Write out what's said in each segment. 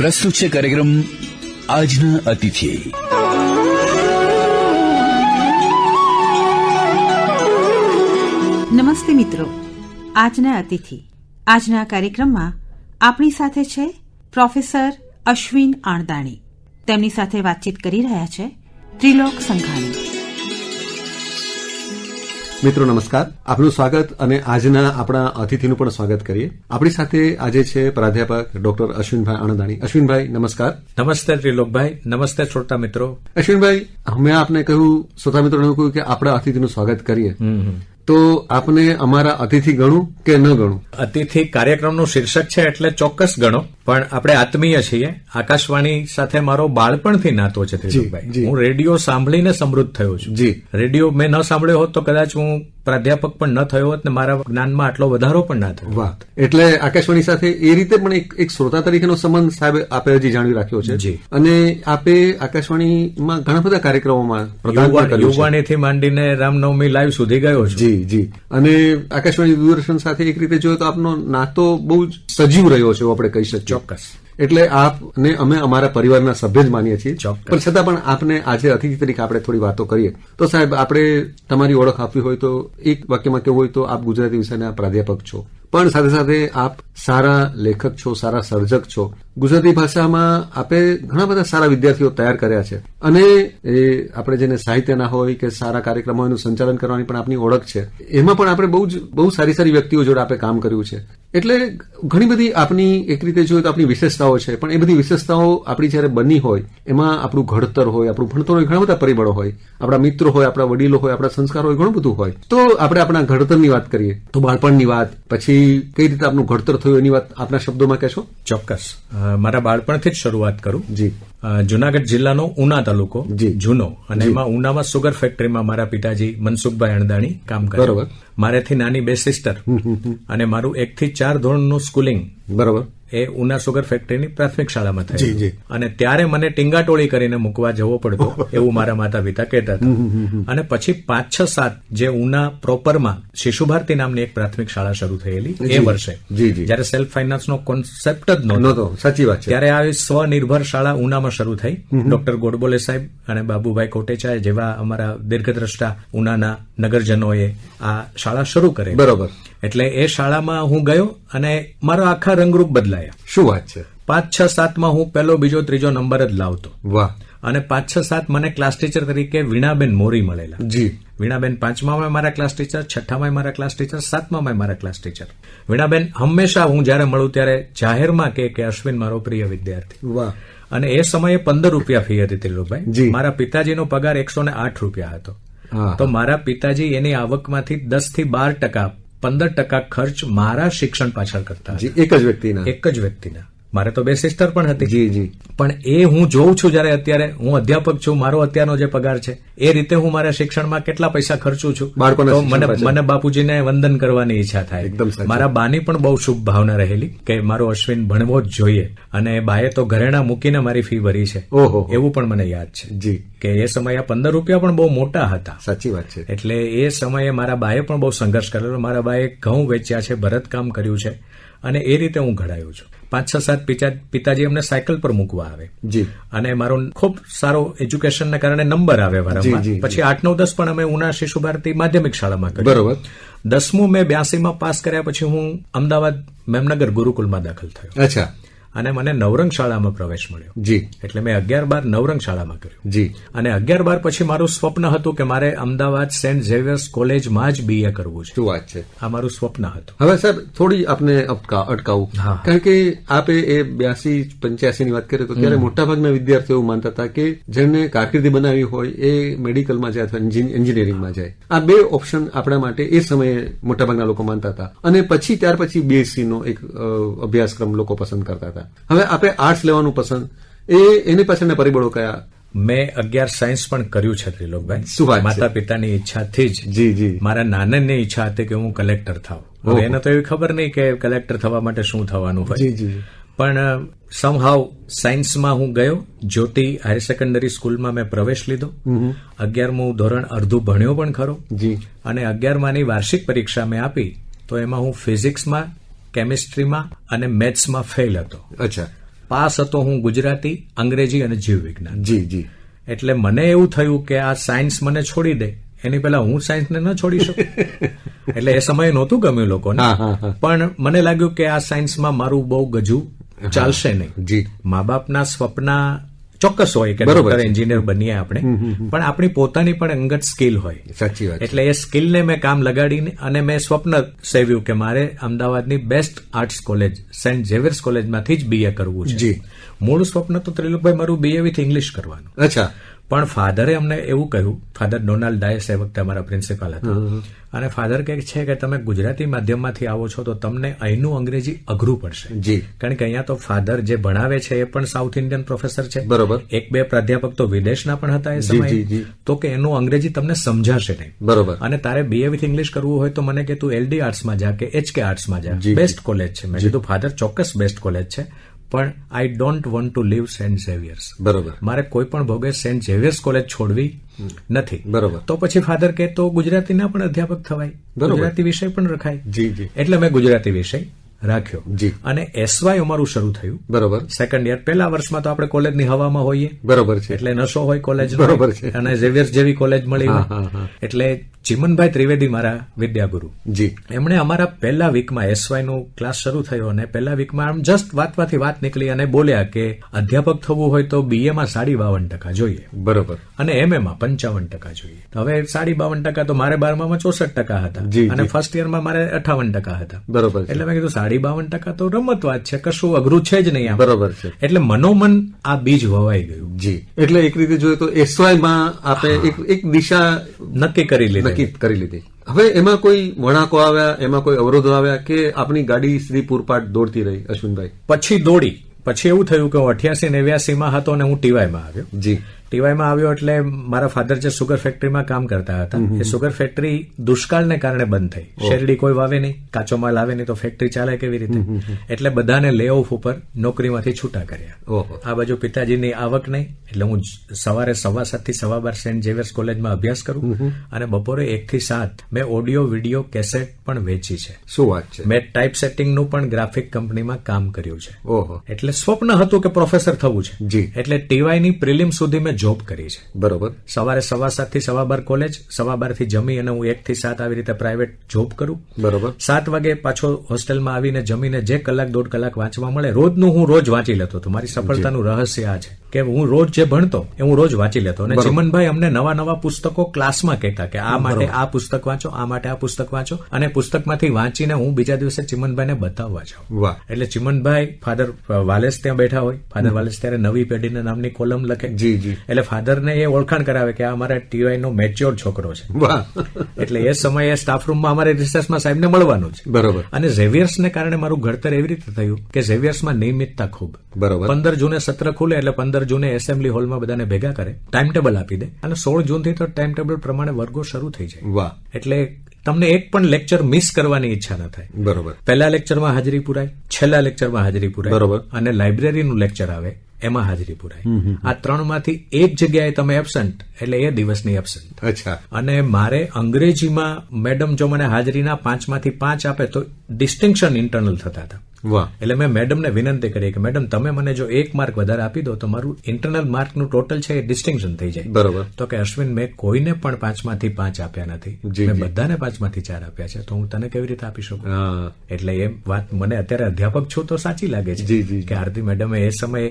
પ્રસ્તુત છે કાર્યક્રમ આજના અતિથિ. નમસ્તે મિત્રો, આજના અતિથિ આજના કાર્યક્રમમાં આપણી સાથે છે પ્રોફેસર અશ્વિન આણદાણી. તેમની સાથે વાતચીત કરી રહ્યા છે ત્રિલોક સંઘાણી. મિત્રો નમસ્કાર, આપનું સ્વાગત અને આજના આપણા અતિથિનું પણ સ્વાગત કરીએ. આપણી સાથે આજે છે પ્રાધ્યાપક ડોક્ટર અશ્વિનભાઈ આણદાણી. અશ્વિનભાઈ નમસ્કાર. નમસ્તે ત્રિલોકભાઈ, નમસ્તે શ્રોતા મિત્રો. અશ્વિનભાઈ, મેં આપને કહ્યું, શ્રોતા મિત્રોને કહ્યું કે આપણા અતિથિનું સ્વાગત કરીએ, તો આપને અમારા અતિથિ ગણું કે ન ગણું? અતિથિ કાર્યક્રમનું શીર્ષક છે એટલે ચોક્કસ ગણો, પણ આપણે આત્મીય છીએ. આકાશવાણી સાથે મારો બાળપણથી નાતો છે ત્રિલોકભાઈ. હું રેડિયો સાંભળીને સમૃદ્ધ થયો છું. રેડિયો મેં ન સાંભળ્યો હોત તો કદાચ હું પ્રાધ્યાપક પણ ન થયો હોત ને મારા જ્ઞાનમાં આટલો વધારો પણ ના થયો. વાહ! એટલે આકાશવાણી સાથે એ રીતે પણ એક શ્રોતા તરીકેનો સંબંધ સાહેબ આપે હજી જાળવી રાખ્યો છે. અને આપે આકાશવાણીમાં ઘણા બધા કાર્યક્રમોમાં યુવાણીથી માંડીને રામનવમી લાઈવ સુધી ગયો છું. જી. અને આકાશવાણી દૂરદર્શન સાથે એક રીતે જોઈએ તો આપનો નાતો બહુ સજીવ રહ્યો છે, આપણે કહી શકીએ. ચોક્કસ. એટલે આપને અમે અમારા પરિવારના સભ્ય જ માનીએ છીએ. પણ છતાં પણ આપને આજે અતિથિ તરીકે આપણે થોડી વાતો કરીએ. તો સાહેબ, આપણે તમારી ઓળખ આપવી હોય તો એક વાક્યમાં કહેવું હોય તો આપ ગુજરાતી વિષયના પ્રાધ્યાપક છો, પણ સાથે સાથે આપ સારા લેખક છો, સારા સર્જક છો. ગુજરાતી ભાષામાં આપે ઘણા બધા સારા વિદ્યાર્થીઓ તૈયાર કર્યા છે. અને એ આપણે જેને સાહિત્યના હોય કે સારા કાર્યક્રમોનું સંચાલન કરવાની પણ આપની ઓળખ છે. એમાં પણ આપણે બહુ સારી વ્યક્તિઓ જોડે આપણે કામ કર્યું છે. એટલે ઘણી બધી આપની એક રીતે જોઈએ તો આપણી વિશેષતાઓ છે, પણ એ બધી વિશેષતાઓ આપણી જયારે બની હોય એમાં આપણું ઘડતર હોય, આપણું ભણતર હોય, ઘણા બધા પરિબળો હોય, આપણા મિત્રો હોય, આપણા વડીલો હોય, આપણા સંસ્કાર હોય, ઘણું બધું હોય. તો આપણે આપણા ઘડતરની વાત કરીએ તો બાળપણની વાત, પછી કઈ રીતે આપનું ઘડતર થયું એની વાત આપના શબ્દોમાં કહેશો? ચોક્કસ. મારા બાળપણથી જ શરૂઆત કરું. જી. જુનાગઢ જિલ્લાનો ઉના તાલુકો જૂનો, અને એમાં ઉનામાં સુગર ફેક્ટરીમાં મારા પિતાજી મનસુખભાઈ અણદાણી કામ કરે. બરોબર. મારેથી નાની 2 સિસ્ટર અને મારું 1 થી 4 ધોરણનું સ્કૂલિંગ બરોબર એ ઉના સુગર ફેક્ટરીની પ્રાથમિક શાળામાં થયું. અને ત્યારે મને ટીંગાટોળી કરીને મૂકવા જવો પડતો એવું મારા માતા પિતા કહેતા હતા. અને પછી 5, 6, 7 જે ઉના પ્રોપરમાં શિશુ ભારતી નામની એક પ્રાથમિક શાળા શરૂ થયેલી એ વર્ષે, જયારે સેલ્ફ ફાઇનાન્સનો કોન્સેપ્ટ જ નહોતો. સાચી વાત છે. ત્યારે આ સ્વનિર્ભર શાળા ઉનામાં શરૂ થઈ. ડોક્ટર ગોડબોલે સાહેબ અને બાબુભાઈ કોટેચા જેવા અમારા દીર્ઘદ્રષ્ટા ઉનાના નગરજનોએ આ શાળા શરૂ કરી. બરોબર. એટલે એ શાળામાં હું ગયો અને મારો આખા રંગરૂપ બદલાયા. શું વાત છે! 5, 6, 7માં હું પહેલો, બીજો, ત્રીજો નંબર જ લાવતો. વાહ! અને 5, 6, 7 મને ક્લાસ ટીચર તરીકે વીણાબેન મોરી મળેલા. જી. વીણાબેન 5માં મારા ક્લાસ ટીચર, 6માં મારા ક્લાસ ટીચર, 7માં મારા ક્લાસ ટીચર. વીણાબેન હંમેશા હું જયારે મળું ત્યારે જાહેરમાં કે અશ્વિન મારો પ્રિય વિદ્યાર્થી. વાહ! અને એ સમયે 15 રૂપિયા ફી હતી ત્રિલોકભાઈ. મારા પિતાજીનો પગાર 108 રૂપિયા હતો. તો મારા પિતાજી એની આવકમાંથી 10 થી 12%, 15% ખર્ચ મારા શિક્ષણ પાછળ કરતા. એક જ વ્યક્તિના. મારે તો 2 સિસ્ટર પણ હતી. પણ એ હું જોઉં છું જયારે અત્યારે હું અધ્યાપક છું, મારો અત્યારનો જે પગાર છે એ રીતે હું મારા શિક્ષણમાં કેટલા પૈસા ખર્ચું છું, તો મને બાપુજીને વંદન કરવાની ઈચ્છા થાય. મારા બાની પણ બહુ શુભ ભાવના રહેલી કે મારો અશ્વિન ભણવો જ જોઈએ, અને બાએ તો ઘરેણા મૂકીને મારી ફી ભરી છે એવું પણ મને યાદ છે. કે એ સમયે 15 રૂપિયા પણ બહુ મોટા હતા. સાચી વાત છે. એટલે એ સમયે મારા બાએ પણ બહુ સંઘર્ષ કરેલો. મારા બાએ ઘઉં વેચ્યા છે, ભરતકામ કર્યું છે, અને એ રીતે હું ઘડાયો છું. 5, 6, 7 પિતાજી અમને સાયકલ પર મૂકવા આવે. અને મારો ખૂબ સારો એજ્યુકેશનના કારણે નંબર આવે વારંવાર. પછી 8, 9, 10 પણ અમે ઉના શિશુ ભારતી માધ્યમિક શાળામાં કર્યું. બરોબર. 10મું મેં 82માં પાસ કર્યા પછી હું અમદાવાદ મેમનગર ગુરુકુલમાં દાખલ થયો. અચ્છા. અને મને નવરંગ શાળામાં પ્રવેશ મળ્યો. એટલે મેં 11-12 નવરંગ શાળામાં કર્યું. અને 11-12 પછી મારું સ્વપ્ન હતું કે મારે અમદાવાદ સેન્ટ ઝેવિયર્સ કોલેજમાં જ BA કરવું છે. શું વાત છે! આ મારું સ્વપ્ન હતું. હવે સાહેબ થોડી આપને અટકાવું, કારણ કે આપે એ 82-85 ની વાત કરીએ તો ત્યારે મોટાભાગના વિદ્યાર્થીઓ એવું માનતા હતા કે જેમને કારકિર્દી બનાવી હોય એ મેડિકલમાં જાય અથવા એન્જિનિયરિંગમાં જાય. આ 2 ઓપ્શન આપણા માટે એ સમયે મોટાભાગના લોકો માનતા હતા. અને ત્યાર પછી BSc નો એક અભ્યાસક્રમ લોકો પસંદ કરતા હતા. હવે આપે આર્ટ્સ લેવાનું પસંદ, એની પાછળના પરિબળો કયા? મેં 11 સાયન્સ પણ કર્યું છે ત્રિલોકભાઈ. માતા પિતાની ઈચ્છાથી જ. મારા નાનાની ઈચ્છા હતી કે હું કલેક્ટર થાઉં. હવે એને તો એવી ખબર નહીં કે કલેક્ટર થવા માટે શું થવાનું હોય. પણ સમહાવ સાયન્સમાં હું ગયો. જ્યોતિ હાયર સેકન્ડરી સ્કૂલમાં મેં પ્રવેશ લીધો. 11મું ધોરણ અડધું ભણ્યો પણ ખરો. અને 11માની વાર્ષિક પરીક્ષા મેં આપી તો એમાં હું ફિઝિક્સમાં, કેમિસ્ટ્રીમાં અને મેથ્સમાં ફેલ હતો. અચ્છા. પાસ હતો હું ગુજરાતી, અંગ્રેજી અને જીવ વિજ્ઞાન. જી જી. એટલે મને એવું થયું કે આ સાયન્સ મને છોડી દે, એની પહેલા હું સાયન્સને ન છોડી શકું. એટલે એ સમયે નહોતું ગમ્યું લોકોને, પણ મને લાગ્યું કે આ સાયન્સમાં મારું બહુ ગજુ ચાલશે નહીં. મા બાપના સ્વપ્ના ચોક્કસ હોય કે ડોક્ટર, એન્જિનિયર બનીએ આપણે, પણ આપણી પોતાની પણ અંગત સ્કિલ હોય. સાચી વાત. એટલે એ સ્કિલને મેં કામ લગાડીને અને મેં સ્વપ્ન સેવ્યું કે મારે અમદાવાદની best arts college Saint Xavier's કોલેજમાંથી જ બીએ કરવું છે. મૂળ સ્વપ્ન તો ત્રિલોકભાઈ મારું બીએ વિથ ઇંગ્લિશ કરવાનું. અચ્છા. પણ ફાધરે અમને એવું કહ્યું, ફાધર ડોનાલ્ડ ડાયસ એ વખતે અમારા પ્રિન્સિપાલ હતા, અને ફાધર કહે છે કે તમે ગુજરાતી માધ્યમમાંથી આવો છો તો તમને અહીંનું અંગ્રેજી અઘરું પડશે. કારણ કે અહીંયા તો ફાધર જે ભણાવે છે એ પણ સાઉથ ઇન્ડિયન પ્રોફેસર છે. બરોબર. એક બે પ્રાધ્યાપક તો વિદેશના પણ હતા એ સમયે. તો કે એનું અંગ્રેજી તમને સમજાશે નહીં. બરોબર. અને તારે બીએ વિથ ઇંગ્લિશ કરવું હોય તો મને કે તું એલડી આર્ટ્સમાં જા કે એચકે આર્ટ્સમાં જા, બેસ્ટ કોલેજ છે. મેં કીધું ફાધર ચોક્કસ બેસ્ટ કોલેજ છે, પણ I don't want to leave Saint Xavier's. બરોબર. મારે કોઈ પણ ભોગે સેન્ટ ઝેવિયર્સ કોલેજ છોડવી નથી. બરોબર. તો પછી ફાધર કે તો ગુજરાતીના પણ અધ્યાપક થવાય, ગુજરાતી વિષય પણ રખાય. એટલે મેં ગુજરાતી વિષય રાખ્યો. અને એસવાય અમારું શરૂ થયું. બરોબર. Second year. પહેલા વર્ષમાં તો આપણે કોલેજની હવામાં હોઈએ. બરોબર છે. એટલે નશો હોય કોલેજ. બરોબર છે. અને ઝેવિયર્સ જેવી કોલેજ મળી હોય. એટલે ચિમનભાઈ ત્રિવેદી મારા વિદ્યાગુરુ, એમણે અમારા પહેલા વીકમાં એસવાય નું ક્લાસ શરૂ થયો અને પહેલા વીકમાં આમ જસ્ટ વાતમાંથી વાત નીકળી અને બોલ્યા કે અધ્યાપક થવું હોય તો બીએ માં 52% જોઈએ. બરોબર. અને એમએ માં 55% જોઈએ. હવે 52% તો મારે 12માં 64% હતા અને ફર્સ્ટ યરમાં મારે 58% હતા. બરોબર. એટલે મેં કીધું 52% તો રમત વાત છે, કશું અઘરું છે જ નહીં. બરોબર છે. એટલે મનોમન આ બીજ વવાઈ ગયું. એટલે એક રીતે જોઈએ તો એસવાય માં આપણે એક દિશા નક્કી કરી લીધી. હવે એમાં કોઈ વળાંકો આવ્યા, એમાં કોઈ અવરોધો આવ્યા કે આપણી ગાડી શ્રી પૂરપાટ દોડતી રહી અશ્વિનભાઈ? પછી એવું થયું કે 88-89 હતો અને હું ટીવાયમાં આવ્યો. ટીવાયમાં આવ્યો એટલે મારા ફાધર જે સુગર ફેક્ટરીમાં કામ કરતા હતા, એ સુગર ફેક્ટરી દુષ્કાળને કારણે બંધ થઈ. શેરડી કોઈ વાવે નહીં, કાચો માલ આવે નહીં, તો ફેક્ટરી ચાલે કેવી રીતે? એટલે બધાને લે ઓફ ઉપર નોકરીમાંથી છૂટા કર્યા. આ બાજુ પિતાજીની આવક નહીં, એટલે હું સવારે 7:15 થી 12:15 સેન્ટ ઝેવિયર્સ કોલેજમાં અભ્યાસ કરું અને બપોરે 1 થી 7 મેં ઓડિયો વિડીયો કેસેટ પણ વેચી છે. શું વાત છે? મેં ટાઈપ સેટિંગનું પણ ગ્રાફિક કંપનીમાં કામ કર્યું છે. એટલે સ્વપ્ન હતું કે પ્રોફેસર થવું છે. એટલે ટીવાયની પ્રિલિમ સુધી મેં જોબ કરી છે. બરોબર. સવારે 7:15 થી 12:15 કોલેજ, 12:15 થી જમી અને હું 1 થી 7 આવી રીતે પ્રાઇવેટ જોબ કરું. બરોબર. 7 વાગે પાછો હોસ્ટેલમાં આવીને જમીને જે કલાક 1.5 કલાક વાંચવા મળે રોજનું હું રોજ વાંચી લેતો હતો. મારી સફળતાનું રહસ્ય આ છે કે હું રોજ જે ભણતો એ હું રોજ વાંચી લેતો. અને ચિમનભાઈ અમને નવા પુસ્તકો ક્લાસમાં કહેતા કે આ માટે આ પુસ્તક વાંચો, આ માટે આ પુસ્તક વાંચો, અને પુસ્તકમાંથી વાંચીને હું બીજા દિવસે ચિમનભાઈને બતાવવા જાઉં. એટલે ચિમનભાઈ ફાધર વાલેસ ત્યાં બેઠા હોય, ફાધર વાલેસ ત્યારે નવી પેઢીના નામની કોલમ લખે. એટલે ફાધરને એ ઓળખાણ કરાવે કે આ અમારા ટીવાય નો મેચ્યોર છોકરો છે. એટલે એ સમયે સ્ટાફ રૂમમાં અમારે રિસર્ચમાં સાહેબને મળવાનું છે. બરોબર. અને ઝેવિયર્સને કારણે મારું ઘડતર એવી રીતે થયું કે ઝેવિયર્સમાં નિયમિતતા ખૂબ. બરોબર. 15 જૂને સત્ર ખુલે એટલે 15 જૂને એસેમ્બલી હોલમાં બધાને ભેગા કરે, ટાઈમ ટેબલ આપી દે અને 16 જૂનથી તો ટાઈમ ટેબલ પ્રમાણે વર્ગો શરૂ થઈ જાય. એટલે તમને એક પણ લેક્ચર મિસ કરવાની ઈચ્છા ન થાય. બરોબર. પહેલા લેક્ચરમાં હાજરી પુરાય, છેલ્લા લેક્ચરમાં હાજરી પુરાય. બરોબર. અને લાઇબ્રેરીનું લેક્ચર આવે એમાં હાજરી પુરાય. આ 3માંથી એક જગ્યાએ તમે એબસન્ટ એટલે એ દિવસની એબસન્ટ. અચ્છા. અને મારે અંગ્રેજીમાં મેડમ જો મને હાજરીના 5માંથી 5 આપે તો ડિસ્ટિંક્શન ઇન્ટરનલ થતા હતા. એટલે મેં મેડમને વિનંતી કરી કે મેડમ તમે મને જો 1 માર્ક વધારે આપી દો તો મારું ઇન્ટરનલ માર્કનું ટોટલ છે એ ડિસ્ટિંક્શન થઈ જાય. બરોબર. તો કે અશ્વિન મેં કોઈને પણ 5માંથી 5 આપ્યા નથી, મેં બધાને 5માંથી 4 આપ્યા છે, તો હું તને કેવી રીતે આપી શકું? એટલે એ વાત મને અત્યારે અધ્યાપક છું તો સાચી લાગે છે કે આરતી મેડમે એ સમયે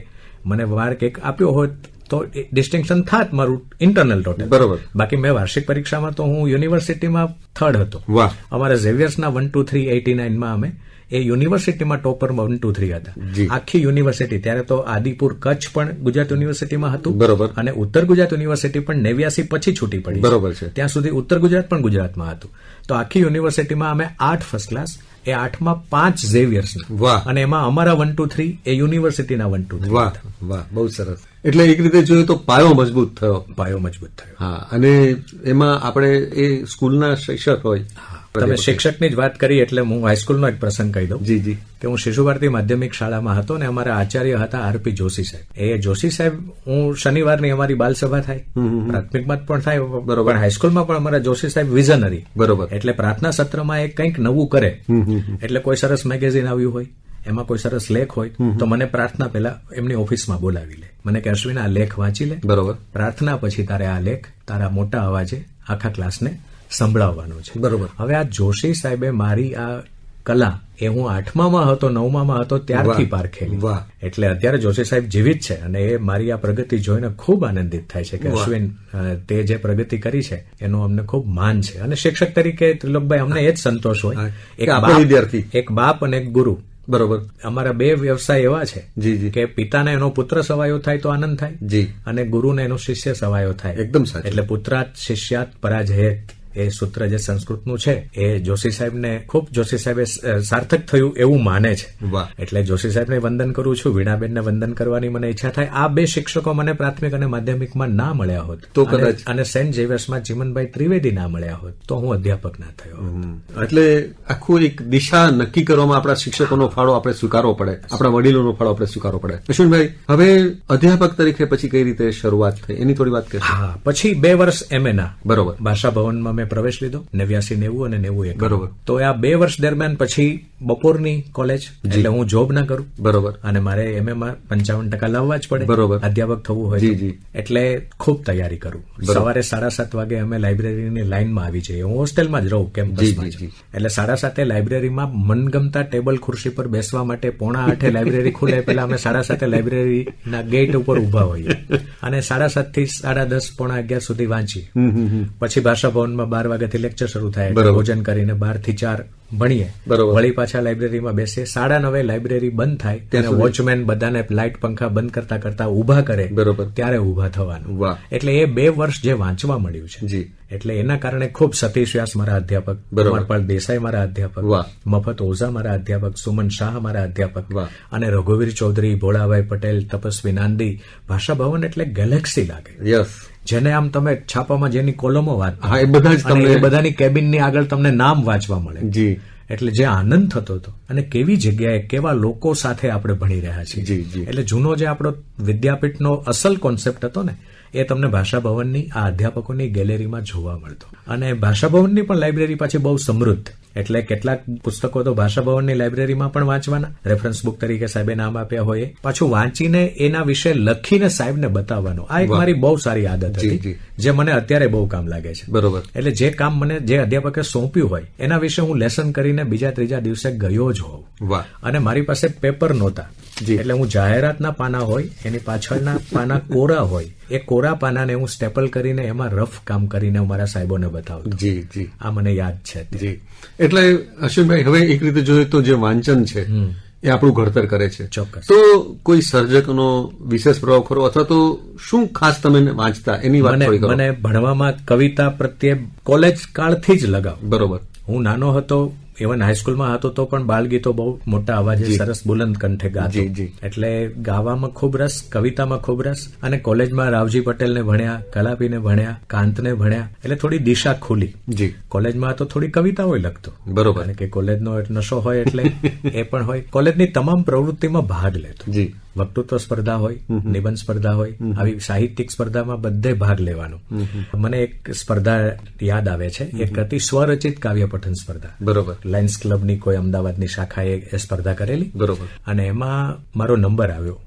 મને માર્ક 1 આપ્યો હોત તો ડિસ્ટિંક્શન થાત મારું ઇન્ટરનલ ટોટલ. બરોબર. બાકી મેં વાર્ષિક પરીક્ષામાં તો હું યુનિવર્સિટીમાં 3rd હતો. અમારા ઝેવિયર્સના 1, 2, 3, 89માં અમે એ યુનિવર્સિટીમાં ટોપરમાં 1, 2, 3 હતા. આખી યુનિવર્સિટી ત્યારે તો આદિપુર કચ્છ પણ ગુજરાત યુનિવર્સિટીમાં હતું. બરોબર. અને ઉત્તર ગુજરાત યુનિવર્સિટી પણ 89 પછી છૂટી પડી. બરોબર છે. ત્યાં સુધી ઉત્તર ગુજરાત પણ ગુજરાતમાં હતું. તો આખી યુનિવર્સિટીમાં અમે 8 ફર્સ્ટ ક્લાસ, એ 8માં 5 ઝેવિયર્સ. અને એમાં અમારા 1, 2, 3 એ યુનિવર્સિટીના 1, 2, 3. વાહ, બહુ સરસ. એટલે એક રીતે જોઈએ તો પાયો મજબૂત થયો. હા. અને એમાં આપણે એ સ્કૂલના શિક્ષક હોય. તમે શિક્ષકની જ વાત કરી એટલે હું હાઈસ્કૂલનો એક પ્રસંગ કહી દઉં. કે હું શિશુ ભારતી માધ્યમિક શાળામાં હતો ને અમારા આચાર્ય હતા આરપી જોશી સાહેબ. એ જોશી સાહેબ, હું શનિવારની અમારી બાલસભા થાય, પ્રાથમિકમાં પણ થાય, બરોબર, હાઈસ્કૂલમાં પણ અમારા જોશી સાહેબ વિઝનરી. બરોબર. એટલે પ્રાર્થના સત્રમાં એ કંઈક નવું કરે. એટલે કોઈ સરસ મેગેઝિન આવ્યું હોય એમાં કોઈ સરસ લેખ હોય તો મને પ્રાર્થના પહેલા એમની ઓફિસમાં બોલાવી લે, મને કે અશ્વિન આ લેખ વાંચી લે, બરોબર, પ્રાર્થના પછી તારે આ લેખ તારા મોટા અવાજે આખા ક્લાસને સંભળાવવાનો છે. બરોબર. હવે આ જોશી સાહેબે મારી આ કલા એ હું 8માં હતો 9માં હતો ત્યારથી પારખેલી. એટલે અત્યારે જોશી સાહેબ જીવિત છે અને એ મારી આ પ્રગતિ જોઈને ખૂબ આનંદિત થાય છે કે અશ્વિન તે જે પ્રગતિ કરી છે એનું અમને ખૂબ માન છે. અને શિક્ષક તરીકે ત્રિલોકભાઈ અમને એ જ સંતોષ હોય, એક બાપ અને એક ગુરુ. બરોબર. અમારા બે વ્યવસાય એવા છે કે પિતાને એનો પુત્ર સવાયો થાય તો આનંદ થાય અને ગુરુને એનો શિષ્ય સવાયો થાય. એકદમ સાચું. એટલે પુત્રાત શિષ્યાત પરાજયેત એ સૂત્ર જે સંસ્કૃતનું છે એ જોશી સાહેબને ખૂબ જોશી સાહેબે સાર્થક થયું એવું માને છે. એટલે જોશી સાહેબને વંદન કરું છું, વીણાબેનને વંદન કરવાની મને ઈચ્છા થાય. આ બે શિક્ષકો મને પ્રાથમિક અને માધ્યમિકમાં ના મળ્યા હોત તો કદાચ અને સેન્ટ ઝેવિયર્સમાં ચીમનભાઈ ત્રિવેદી ના મળ્યા હોત તો હું અધ્યાપક ના થયો. એટલે આખું એક દિશા નક્કી કરવામાં આપણા શિક્ષકોનો ફાળો આપણે સ્વીકારવો પડે, આપણા વડીલોનો ફાળો આપણે સ્વીકારવો પડે. અશ્વિનભાઈ, હવે અધ્યાપક તરીકે પછી કઈ રીતે શરૂઆત થઈ એની થોડી વાત કરીએ. હા, પછી 2 વર્ષ એમએના બરોબર ભાષા ભવનમાં પ્રવેશ લીધો 89, 90 અને 91. બરોબર. તો આ 2 વર્ષ દરમિયાન પછી બપોરની કોલેજ, એટલે હું જોબ ના કરું. બરોબર. અને મારે એમએમાં 55% લાવવા જ પડે. બરોબર. અધ્યાપક થવું હોય એટલે ખૂબ તૈયારી કરું. સવારે 7:30 વાગે અમે લાઇબ્રેરીની લાઈનમાં આવી જઈએ. હું હોસ્ટેલમાં જ રહું કેમ્પસમાં. એટલે 7:30 લાઇબ્રેરીમાં મનગમતા ટેબલ ખુરશી પર બેસવા માટે 7:45 લાઇબ્રેરી ખુલે પેલા અમે 7:30 લાઇબ્રેરીના ગેટ ઉપર ઉભા હોઈએ અને 7:30 થી 10:30 11 સુધી વાંચીએ. પછી ભાષા ભવનમાં 12 વાગ્યાથી લેક્ચર શરૂ થાય, ભોજન કરીને 12 થી 4 ભણીએ, વળી પાછા લાઇબ્રેરીમાં બેસીએ. 9:30 લાઇબ્રેરી બંધ થાય અને વોચમેન બધાને લાઇટ પંખા બંધ કરતા કરતા ઉભા કરે, ત્યારે ઉભા થવાનું. એટલે એ 2 વર્ષ જે વાંચવા મળ્યું છે, એટલે એના કારણે ખૂબ સતીશ વ્યાસ મારા અધ્યાપક, અમરપાલ દેસાઈ મારા અધ્યાપક, મફત ઓઝા મારા અધ્યાપક, સુમન શાહ મારા અધ્યાપક અને રઘુવીર ચૌધરી, ભોળાભાઈ પટેલ, તપસ્વી નાંદી. ભાષા ભવન એટલે ગેલેક્સી લાગે. જેને આમ તમે છાપામાં જેની કોલમો વાંચતા એ બધાની કેબિનની આગળ તમને નામ વાંચવા મળે. એટલે જે આનંદ થતો હતો અને કેવી જગ્યાએ કેવા લોકો સાથે આપણે ભણી રહ્યા છીએ. એટલે જૂનો જે આપણો વિદ્યાપીઠનો અસલ કોન્સેપ્ટ હતો ને એ તમને ભાષા ભવનની આ અધ્યાપકોની ગેલેરીમાં જોવા મળતો. અને ભાષા ભવનની પણ લાઇબ્રેરી પાછી બહુ સમૃદ્ધ. એટલે કેટલાક પુસ્તકો તો ભાષા ભવનની લાઇબ્રેરીમાં પણ વાંચવાના, રેફરન્સ બુક તરીકે સાહેબે નામ આપ્યા હોય, પાછું વાંચીને એના વિશે લખીને સાહેબને બતાવવાનું. આ એક મારી બહુ સારી આદત હતી જે મને અત્યારે બહુ કામ લાગે છે. બરોબર. એટલે જે કામ મને જે અધ્યાપકે સોંપ્યું હોય એના વિશે હું લેસન કરીને બીજા ત્રીજા દિવસે ગયો જ હોઉં. અને મારી પાસે પેપર નહોતા, એટલે હું જાહેરાતના પાના હોય એની પાછળના પાના કોરા હોય, એ કોરા પાનાને હું સ્ટેપલ કરીને એમાં રફ કામ કરીને હું મારા સાહેબોને બતાવતો. આ મને યાદ છે. એટલે અશ્વિનભાઈ, હવે એક રીતે જોઈએ તો જે વાંચન છે એ આપણું ઘડતર કરે છે. ચોક્કસ. તો કોઈ સર્જકનો વિશેષ પ્રભાવ ખરો, અથવા તો શું ખાસ તમે વાંચતા એની વાત થોડી કરો. મને ભણવામાં કવિતા પ્રત્યે કોલેજ કાળથી જ લગાવ. બરોબર. હું નાનો હતો, ઇવન હાઈસ્કૂલમાં હતો તો પણ બાળગીતો બહુ મોટા અવાજે સરસ બુલંદ કંઠે ગાતો. એટલે ગાવામાં ખૂબ રસ, કવિતામાં ખૂબ રસ. અને કોલેજમાં રાવજી પટેલને ભણ્યા, કલાપીને ભણ્યા, કાંતને ભણ્યા, એટલે થોડી દિશા ખુલી. કોલેજમાં તો થોડી કવિતાઓ લખતો. બરોબર. કારણ કે કોલેજનો નશો હોય એટલે એ પણ હોય. કોલેજની તમામ પ્રવૃત્તિમાં ભાગ લેતો. વક્તૃત્વ સ્પર્ધા હોય, નિબંધ સ્પર્ધા હોય, આવી સાહિત્યિક સ્પર્ધામાં બધે ભાગ લેવાનો. મને એક સ્પર્ધા યાદ આવે છે, એક હતી સ્વરચિત કાવ્ય પઠન સ્પર્ધા. બરોબર. લાયન્સ ક્લબની કોઈ અમદાવાદની શાખાએ એ સ્પર્ધા કરેલી. બરોબર. અને એમાં મારો નંબર આવ્યો.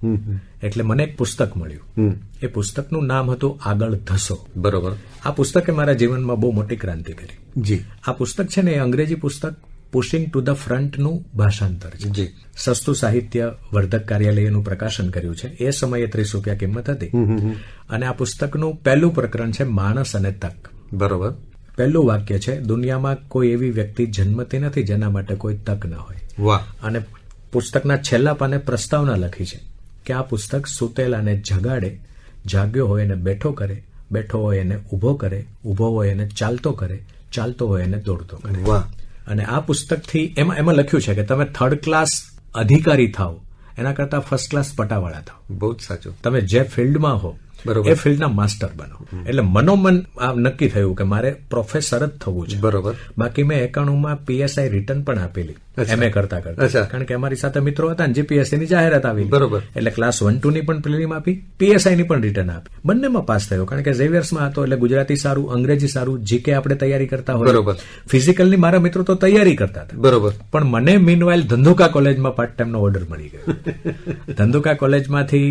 એટલે મને એક પુસ્તક મળ્યું. એ પુસ્તકનું નામ હતું આગળ ધસો. બરોબર. આ પુસ્તકે મારા જીવનમાં બહુ મોટી ક્રાંતિ કરી. આ પુસ્તક છે ને એ અંગ્રેજી પુસ્તક પુશિંગ ટુ ધ ફ્રન્ટનું ભાષાંતર છે. સસ્તું સાહિત્ય વર્ધક કાર્યાલયનું પ્રકાશન કર્યું છે. એ સમયે 30 રૂપિયા કિંમત હતી. અને આ પુસ્તકનું પહેલું પ્રકરણ છે માણસ અને તક. બરોબર. પહેલું વાક્ય છે, દુનિયામાં કોઈ એવી વ્યક્તિ જન્મતી નથી જેના માટે કોઈ તક ન હોય. અને પુસ્તકના છેલ્લા પાને પ્રસ્તાવના લખી છે કે આ પુસ્તક સૂતેલાને જગાડે, જાગ્યો હોય એને બેઠો કરે, બેઠો હોય એને ઉભો કરે, ઉભો હોય એને ચાલતો કરે, ચાલતો હોય એને દોડતો કરે. અને આ પુસ્તકથી એમાં લખ્યું છે કે તમે 3rd ક્લાસ અધિકારી થાઓ એના કરતા 1st ક્લાસ પટાવાળા થાઓ. બહુ જ સાચું. તમે જે ફિલ્ડમાં હો એ ફિલ્ડના માસ્ટર બનો. એટલે મનોમન આ નક્કી થયું કે મારે પ્રોફેસર જ થવું છે. બરોબર. બાકી મેં 91માં PSI રિટર્ન પણ આપેલી MA કરતા કારણ કે અમારી સાથે મિત્રો હતા ને GPSC ની જાહેરાત આવી. બરોબર. એટલે ક્લાસ 1-2 ની પણ પ્રિલિમ આપી, PSI ની પણ રિટર્ન આપી, બંનેમાં પાસ થયો કારણ કે ઝેવિયર્સમાં હતો એટલે ગુજરાતી સારું, અંગ્રેજી સારું, GK આપણે તૈયારી કરતા હોય. બરોબર. ફિઝિકલની મારા મિત્રો તો તૈયારી કરતા હતા. બરોબર. પણ મને મીનવાઇલ ધંધુકા કોલેજમાં પાર્ટ ટાઈમનો ઓર્ડર મળી ગયો. ધંધુકા કોલેજમાંથી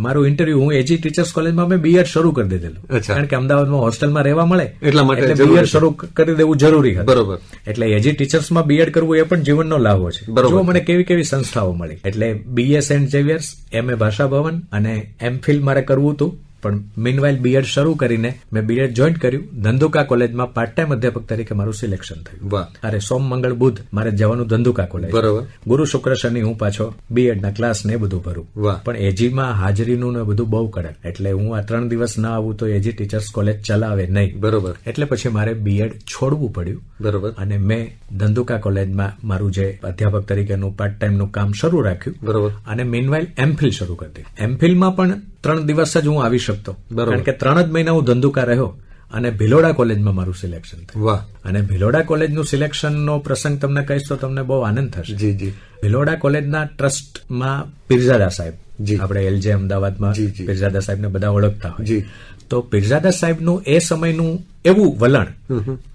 મારું ઇન્ટરવ્યુ, હું એજી ટીચર્સ કોલેજમાં મેં BEd શરૂ કરી દીધેલું કારણ કે અમદાવાદમાં હોસ્ટેલમાં રહેવા મળે એટલા માટે BEd શરૂ કરી દેવું જરૂરી હતું. બરોબર. એટલે એજી ટીચર્સમાં BEd કરવું એ પણ જીવનનો લાભો છે. જો મને કેવી કેવી સંસ્થાઓ મળી. એટલે BA સેન્ટ ઝેવિયર્સ, MA ભાષા ભવન અને MPhil મારે કરવું હતું. પણ મીનવાઇલ BEd શરૂ કરીને મેં BEd જોઈન્ટ કર્યું. ધંધુકા કોલેજમાં પાર્ટ ટાઈમ અધ્યાપક તરીકે મારું સિલેક્શન થયું. અરે સોમ મંગળ બુધ મારે જવાનું ધંધુકા કોલેજ. બરોબર. ગુરુ શુક્ર શનિ હું પાછો BEd ના ક્લાસ ને બધું ભરું. પણ એજીમાં હાજરીનું ને બધું બહુ કડક. એટલે હું આ 3 દિવસ ના આવું તો એજી ટીચર્સ કોલેજ ચલાવે નહીં. બરોબર. એટલે પછી મારે BEd છોડવું પડ્યું. બરોબર. અને મેં ધંધુકા કોલેજમાં મારું જે અધ્યાપક તરીકેનું પાર્ટ ટાઈમનું કામ શરૂ રાખ્યું. બરોબર. અને મીનવાઇલ MPhil શરૂ કરી દીધું. MPhilમાં પણ 3 દિવસ જ હું આવી શકતો કારણ કે 3 જ મહિના હું ધંધુકા રહ્યો અને ભિલોડા કોલેજમાં મારું સિલેક્શન થયું. વાહ. અને ભિલોડા કોલેજનું સિલેક્શનનો પ્રસંગ તમને કહીશ તો તમને બહુ આનંદ થશે. જી જી. ભિલોડા કોલેજના ટ્રસ્ટમાં પીરઝાદા સાહેબ, આપણે LJ અમદાવાદમાં પીરઝાદા સાહેબને બધા ઓળખતા હોય. તો પીરઝાદા સાહેબનું એ સમયનું એવું વલણ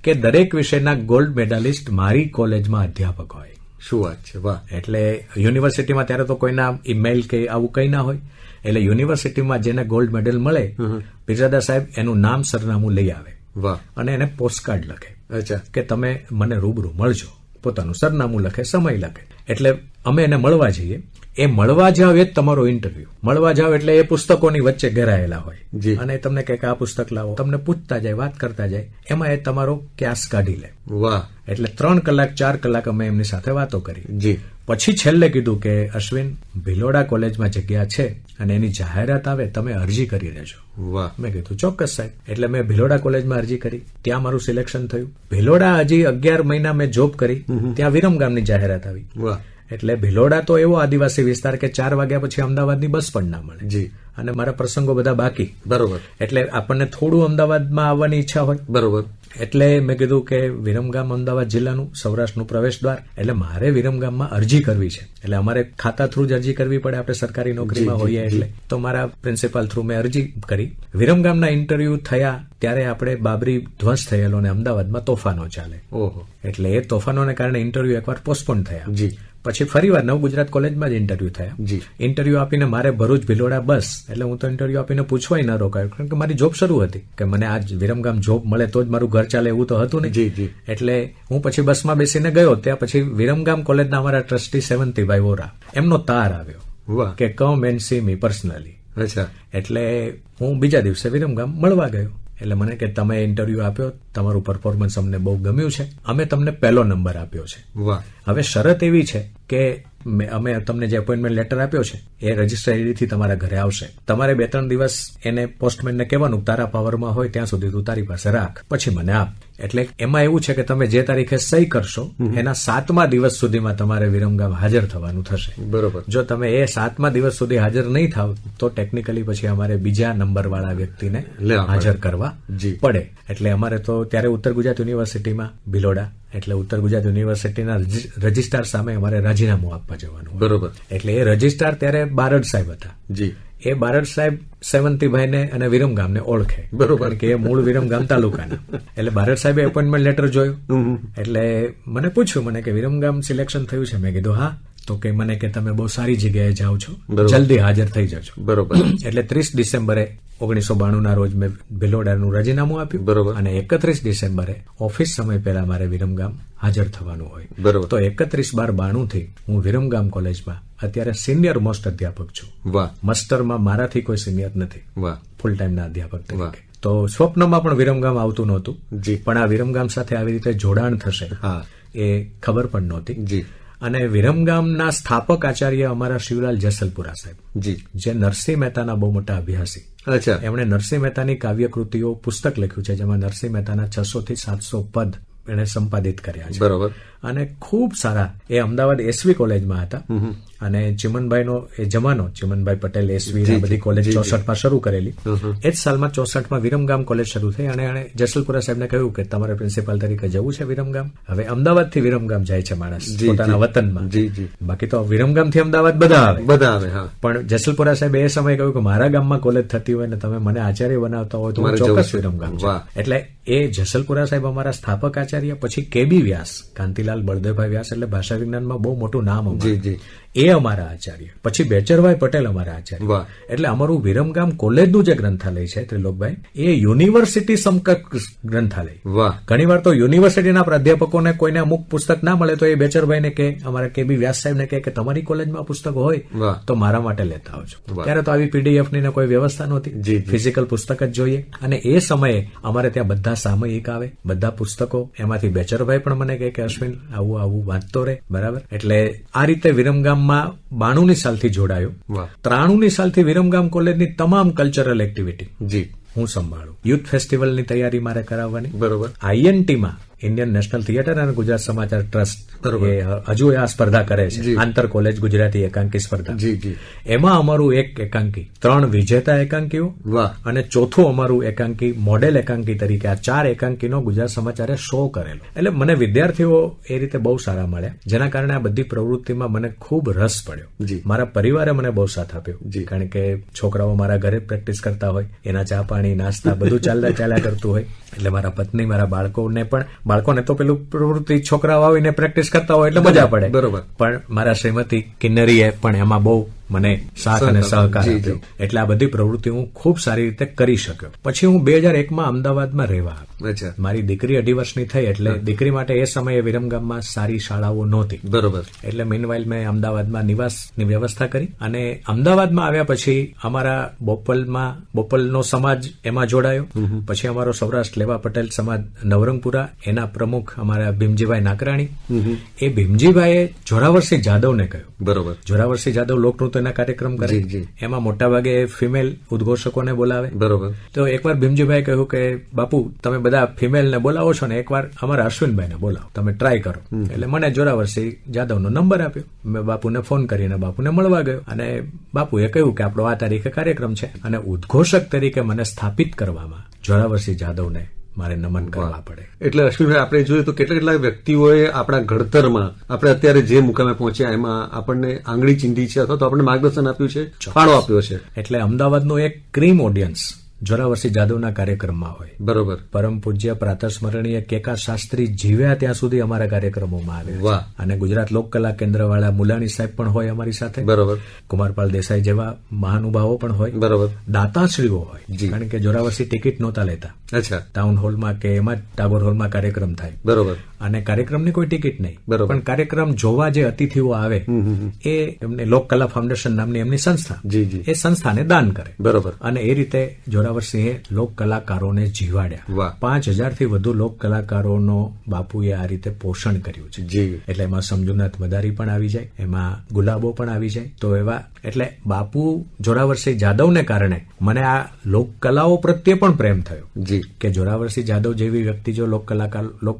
કે દરેક વિષયના ગોલ્ડ મેડાલિસ્ટ મારી કોલેજમાં અધ્યાપક હોય. શું વાત છે. વાહ. એટલે યુનિવર્સિટીમાં ત્યારે તો કોઈના ઈમેલ કે આવું કંઈ ના હોય. એટલે યુનિવર્સિટીમાં જેને ગોલ્ડ મેડલ મળે પીરઝાદા સાહેબ એનું નામ સરનામું લઈ આવે. વાહ. અને એને પોસ્ટકાર્ડ લખે. અચ્છા. કે તમે મને રૂબરૂ મળજો. પોતાનું સરનામું લખે, સમય લખે. એટલે અમે એને મળવા જઈએ. એ મળવા જાવ એ જ તમારો ઇન્ટરવ્યુ. મળવા જાવ એટલે એ પુસ્તકોની વચ્ચે ઘેરાયેલા હોય અને તમને કહે કે આ પુસ્તક લાવો, તમને પૂછતા જાય, વાત કરતા જાય, એમાં એ તમારો ક્યાસ કાઢી લે. વાહ. એટલે 3 કલાક 4 કલાક અમે એમની સાથે વાતો કરી. જી. પછી છેલ્લે કીધું કે અશ્વિન, ભિલોડા કોલેજમાં જગ્યા છે અને એની જાહેરાત આવે, તમે અરજી કરી દેજો. વાહ. મેં કીધું ચોક્કસ સાહેબ. એટલે મેં ભિલોડા કોલેજમાં અરજી કરી. ત્યાં મારું સિલેક્શન થયું. ભિલોડા હજી 11 મહિના મેં જોબ કરી ત્યાં વિરમગામની જાહેરાત આવી. વાહ. એટલે ભિલોડા તો એવો આદિવાસી વિસ્તાર કે 4 વાગ્યા પછી અમદાવાદની બસ પણ ના મળે. જી. અને મારા પ્રસંગો બધા બાકી. બરોબર. એટલે આપણને થોડું અમદાવાદમાં આવવાની ઈચ્છા હોય. બરોબર. એટલે મેં કીધું કે વિરમગામ અમદાવાદ જિલ્લાનું સૌરાષ્ટ્રનું પ્રવેશ દ્વાર, એટલે મારે વિરમગામમાં અરજી કરવી છે. એટલે અમારે ખાતા થ્રુ જ અરજી કરવી પડે, આપણે સરકારી નોકરીમાં હોઈએ એટલે. તો મારા પ્રિન્સિપાલ થ્રુ મેં અરજી કરી. વિરમગામના ઇન્ટરવ્યુ થયા ત્યારે આપણે બાબરી ધ્વંસ થયેલો ને અમદાવાદમાં તોફાનો ચાલે. ઓહો. એટલે એ તોફાનોને કારણે ઇન્ટરવ્યુ એકવાર પોસ્ટપોન થયા. જી. પછી ફરીવાર નવ ગુજરાત કોલેજમાં જ ઇન્ટરવ્યુ થયા. જી. ઇન્ટરવ્યુ આપીને મારે ભરૂચ ભિલોડા બસ. એટલે હું તો ઇન્ટરવ્યુ આપીને પૂછવાય ન રોકાયો કારણ કે મારી જોબ શરૂ હતી કે મને આજ વિરમગામ જોબ મળે તો જ મારું ઘર ચાલે એવું તો હતું નહીં. જી જી. એટલે હું પછી બસમાં બેસીને ગયો. ત્યાં પછી વિરમગામ કોલેજના અમારા ટ્રસ્ટી સેવંતીભાઈ વોરા, એમનો તાર આવ્યો. વાહ. કે come and see me personally. અચ્છા. એટલે હું બીજા દિવસે વિરમગામ મળવા ગયો. એટલે મને કે તમે ઇન્ટરવ્યુ આપ્યો, તમારું પરફોર્મન્સ અમને બહુ ગમ્યું છે, અમે તમને પહેલો નંબર આપ્યો છે. વાહ. હવે શરત એવી છે કે અમે તમને જે અપોઇન્ટમેન્ટ લેટર આપ્યો છે એ રજીસ્ટર આઈડીથી તમારા ઘરે આવશે. તમારે 2-3 દિવસ એને પોસ્ટમેનને કહેવાનું તારા પાવરમાં હોય ત્યાં સુધી તું તારી પાસે રાખ, પછી મને આપ. એટલે એમાં એવું છે કે તમે જે તારીખે સહી કરશો એના 7મા દિવસ સુધીમાં તમારે વિરમગામ હાજર થવાનું થશે. બરોબર. જો તમે એ 7મા દિવસ સુધી હાજર નહીં થાવ તો ટેકનિકલી પછી અમારે બીજા નંબર વાળા વ્યક્તિને હાજર કરવા પડે. એટલે અમારે તો ત્યારે ઉત્તર ગુજરાત યુનિવર્સિટીમાં ભિલોડા, એટલે ઉત્તર ગુજરાત યુનિવર્સિટીના રજિસ્ટ્રાર સામે અમારે રાજીનામું આપવા જવાનું. બરોબર. એટલે એ રજિસ્ટ્રાર ત્યારે બારડ સાહેબ હતા. જી. એ બારડ સાહેબ સેવંતીભાઈને અને વિરમગામને ઓળખે. બરોબર. કે એ મૂળ વિરમગામ તાલુકાના. એટલે બારડ સાહેબે એપોઇન્ટમેન્ટ લેટર જોયું. એટલે મને પૂછ્યું મને કે વિરમગામ સિલેક્શન થયું છે. મેં કીધું હા. તો કે મને કે તમે બહુ સારી જગ્યાએ જાઓ છો, જલ્દી હાજર થઈ જજો. બરોબર. એટલે 30 ડિસેમ્બરે 1992 રોજ મેં ભિલોડાનું રાજીનામું આપ્યું. બરોબર. અને 31 ડિસેમ્બરે ઓફિસ સમય પહેલા મારે વિરમગામ હાજર થવાનું હોય. બરોબર. તો 31/12/92 થી હું વિરમગામ કોલેજમાં અત્યારે સિનિયર મોસ્ટ અધ્યાપક છું. વાહ. માસ્ટરમાં મારાથી કોઈ સિનિયર નથી. વાહ. ફૂલ ટાઈમના અધ્યાપક તરીકે. તો સ્વપ્નમાં પણ વિરમગામ આવતું નહોતું. જી. પણ આ વિરમગામ સાથે આવી રીતે જોડાણ થશે એ ખબર પણ નહોતી. જી. અને વિરમગામના સ્થાપક આચાર્ય અમારા શિવલાલ જેસલપુરા સાહેબ, જી, જે નરસિંહ મહેતાના બહુ મોટા અભ્યાસી. અચ્છા. એમણે નરસિંહ મહેતાની કાવ્યકૃતિઓ પુસ્તક લખ્યું છે જેમાં નરસિંહ મહેતાના 600 થી 700 પદ એણે સંપાદિત કર્યા છે. બરોબર. અને ખૂબ સારા એ અમદાવાદ એસવી કોલેજમાં હતા અને ચિમનભાઈનો એ જમાનો, ચિમનભાઈ પટેલ એસવી બધી કોલેજ 64 માં શરૂ કરેલી. એ જ સાલમાં 64 માં વિરમગામ કોલેજ શરૂ થઈ અને એણે જસલપુરા સાહેબને કહ્યું કે તમારે પ્રિન્સિપાલ તરીકે જવું છે વિરમગામ. હવે અમદાવાદથી વિરમગામ જાય છે માણસ પોતાના વતનમાં, બાકી તો વિરમગામથી અમદાવાદ બધા આવે. પણ જસલપુરા સાહેબ એ સમયે કહ્યું કે મારા ગામમાં કોલેજ થતી હોય ને તમે મને આચાર્ય બનાવતા હોય તો હું ચોક્કસ વિરમગામ છું. એટલે એ જસલપુરા સાહેબ અમારા સ્થાપક આચાર્ય, પછી કેબી વ્યાસ, કાંતિલાલ બળદેવભાઈ વ્યાસ એટલે ભાષા વિજ્ઞાનમાં બહુ મોટું નામ અમારું, એ અમારા આચાર્ય, પછી બેચરભાઈ પટેલ અમારા આચાર્ય. એટલે અમારું વિરમગામ કોલેજનું જે ગ્રંથાલય છે ત્રિલોકભાઈ, એ યુનિવર્સિટી સમકક્ષ ગ્રંથાલય. ઘણી વાર તો યુનિવર્સિટીના પ્રાધ્યાપકોને કોઈને અમુક પુસ્તક ના મળે તો એ બેચરભાઈને કે અમારા કેબી વ્યાસ સાહેબને કે તમારી કોલેજમાં પુસ્તક હોય તો મારા માટે લેતા આવજો. ત્યારે તો આવી પીડીએફ ની કોઈ વ્યવસ્થા નહોતી, ફિઝિકલ પુસ્તક જ જોઈએ. અને એ સમયે અમારે ત્યાં બધા સામયિક આવે, બધા પુસ્તકો. એમાંથી બેચરભાઈ પણ મને કે અશ્વિન આવું આવું વાંચતો રહે, બરાબર. એટલે આ રીતે વિરમગામ 92ની સાલથી જોડાયો. 93ની સાલથી વિરમગામ કોલેજની તમામ કલ્ચરલ એક્ટિવિટી હું સંભાળું. યુથ ફેસ્ટિવલની તૈયારી મારે કરાવવાની, બરોબર. આઈએનટીમાં ઇન્ડિયન નેશનલ થિયેટર અને ગુજરાત સમાચાર ટ્રસ્ટ હજુ આ સ્પર્ધા કરે છે, આંતર કોલેજ ગુજરાતી એકાંકી સ્પર્ધા. એમાં અમારું એક એકાંકી, 3 વિજેતા એકાંકીઓ અને ચોથું અમારું એકાંકી મોડેલ એકાંકી તરીકે, આ 4 એકાંકીનો ગુજરાત સમાચારે શો કરેલો. એટલે મને વિદ્યાર્થીઓ એ રીતે બહુ સારા મળ્યા, જેના કારણે આ બધી પ્રવૃત્તિમાં મને ખૂબ રસ પડ્યો. મારા પરિવારે મને બહુ સાથ આપ્યો, કારણ કે છોકરાઓ મારા ઘરે પ્રેક્ટિસ કરતા હોય, એના ચા પાણી નાસ્તા બધું ચાલ્યા કરતું હોય. એટલે મારા પત્ની મારા બાળકોને તો પેલું પ્રવૃત્તિ છોકરાઓ આવીને પ્રેક્ટિસ કરતા હોય એટલે મજા પડે, બરોબર. પણ મારા શ્રીમતી કિન્નરીએ પણ એમાં બહુ મને સાથ અને સહકાર આપ્યો. એટલે આ બધી પ્રવૃત્તિ હું ખૂબ સારી રીતે કરી શક્યો. પછી હું 2001માં અમદાવાદમાં રહેવા આવ્યો. મારી દીકરી 2.5 વર્ષની થઈ, એટલે દીકરી માટે એ સમયે વિરમગામમાં સારી શાળાઓ નહોતી, બરોબર. એટલે મીનવાઇલ મેં અમદાવાદમાં નિવાસની વ્યવસ્થા કરી અને અમદાવાદમાં આવ્યા પછી અમારા બોપલનો સમાજ એમાં જોડાયો. પછી અમારો સૌરાષ્ટ્ર લેવા પટેલ સમાજ નવરંગપુરા, એના પ્રમુખ અમારા ભીમજીભાઈ નાકરાણી. એ ભીમજીભાઈએ જોરાવરસિંહ જાદવને કહ્યું, બરોબર. જોરાવરસિંહ જાદવ લોકનૃત્યના કાર્યક્રમ કરે, એમાં મોટાભાગે ફિમેલ ઉદ્ઘોષકોને બોલાવે, બરોબર. તો એકવાર ભીમજીભાઈ કહ્યું કે બાપુ તમે બધા ફિમેલને બોલાવો છો ને એકવાર અમારા અશ્વિનભાઈને બોલાવો, તમે ટ્રાય કરો. એટલે મને જોરાવરસિંહ જાદવનો નંબર આપ્યો. મેં બાપુને ફોન કરીને બાપુને મળવા ગયો અને બાપુએ કહ્યું કે આપણો આ તારીખે કાર્યક્રમ છે અને ઉદ્ઘોષક તરીકે મને સ્થાપિત કરવામાં જોરાવરસિંહ જાદવને મારે નમન કરવા પડે. એટલે અશ્વિનભાઈ આપણે જોઈએ તો કેટલા વ્યક્તિઓએ આપણા ઘડતરમાં આપણે અત્યારે જે મુકામે પહોંચ્યા એમાં આપણને આંગળી ચીંધી છે અથવા તો આપણને માર્ગદર્શન આપ્યું છે, ફાળો આપ્યો છે. એટલે અમદાવાદનું એક ક્રીમ ઓડિયન્સ જોરાવરસિંહ જાદવના કાર્યક્રમમાં હોય, બરોબર. પરમ પૂજ્ય પ્રાતસ્મરણીય કેકા શાસ્ત્રી જીવ્યા ત્યાં સુધી અમારા કાર્યક્રમોમાં આવે અને ગુજરાત લોકકલા કેન્દ્ર વાળા મુલાણી સાહેબ પણ હોય અમારી સાથે, બરોબર. કુમારપાલ દેસાઈ જેવા મહાનુભાવો પણ હોય, બરોબર. દાતાશ્રીઓ હોય, કારણ કે જોરાવરસિંહ ટિકિટ નહોતા લેતા. અચ્છા. ટાઉન હોલમાં કે એમાં ટાગોર હોલમાં કાર્યક્રમ થાય, બરોબર. અને કાર્યક્રમની કોઈ ટિકિટ નહીં, બરોબર. પણ કાર્યક્રમ જોવા જે અતિથિઓ આવે એ એમને લોકકલા ફાઉન્ડેશન નામની એમની સંસ્થા, એ સંસ્થાને દાન કરે, બરોબર. અને એ રીતે જોરાવરસિંહે લોક કલાકારોને જીવાડ્યા. 5000 થી વધુ લોક કલાકારોનો બાપુએ આ રીતે પોષણ કર્યું છે. એટલે એમાં સમજુનાથ મદારી પણ આવી જાય, એમાં ગુલાબો પણ આવી જાય. તો એવા એટલે બાપુ જોરાવરસિંહ જાદવને કારણે મને આ લોક કલાઓ પ્રત્યે પણ પ્રેમ થયો કે જોરાવરસિંહ જાદવ જેવી વ્યક્તિ જો લોક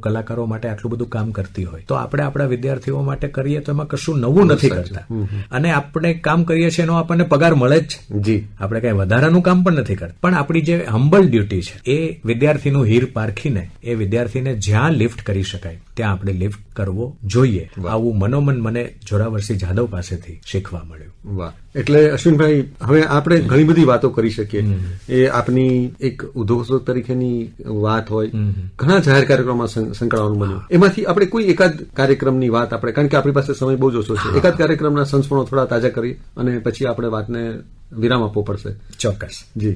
કલાકારો માટે આટલું બધું કામ કરતી હોય તો આપણે આપણા વિદ્યાર્થીઓ માટે કરીએ તો એમાં કશું નવું નથી કરતા. અને આપણે કામ કરીએ છીએ એનો આપણને પગાર મળે જ છે, આપણે કઈ વધારાનું કામ પણ નથી કરતા. પણ આપણી જે હમ્બલ ડ્યુટી છે એ વિદ્યાર્થીનું હીર પારખીને એ વિદ્યાર્થીને જ્યાં લિફ્ટ કરી શકાય ત્યાં આપણે લિફ્ટ કરવો જોઈએ. આવું મનોમન મને જોરાવરસિંહ જાદવ પાસેથી શીખવા મળ્યું. વાહ. એટલે અશ્વિનભાઈ હવે આપણે ઘણી બધી વાતો કરી શકીએ. એ આપની એક ઉદ્ઘોષક તરીકેની વાત હોય, ઘણા જાહેર કાર્યક્રમમાં સંકળાવાનું બન્યું, એમાંથી આપણે કોઈ એકાદ કાર્યક્રમની વાત આપણે, કારણ કે આપણી પાસે સમય બહુ જ ઓછો છે, એકાદ કાર્યક્રમના સંસ્મરણો થોડા તાજા કરી અને પછી આપણે વાતને વિરામ આપવો પડશે. ચોક્કસ. જી.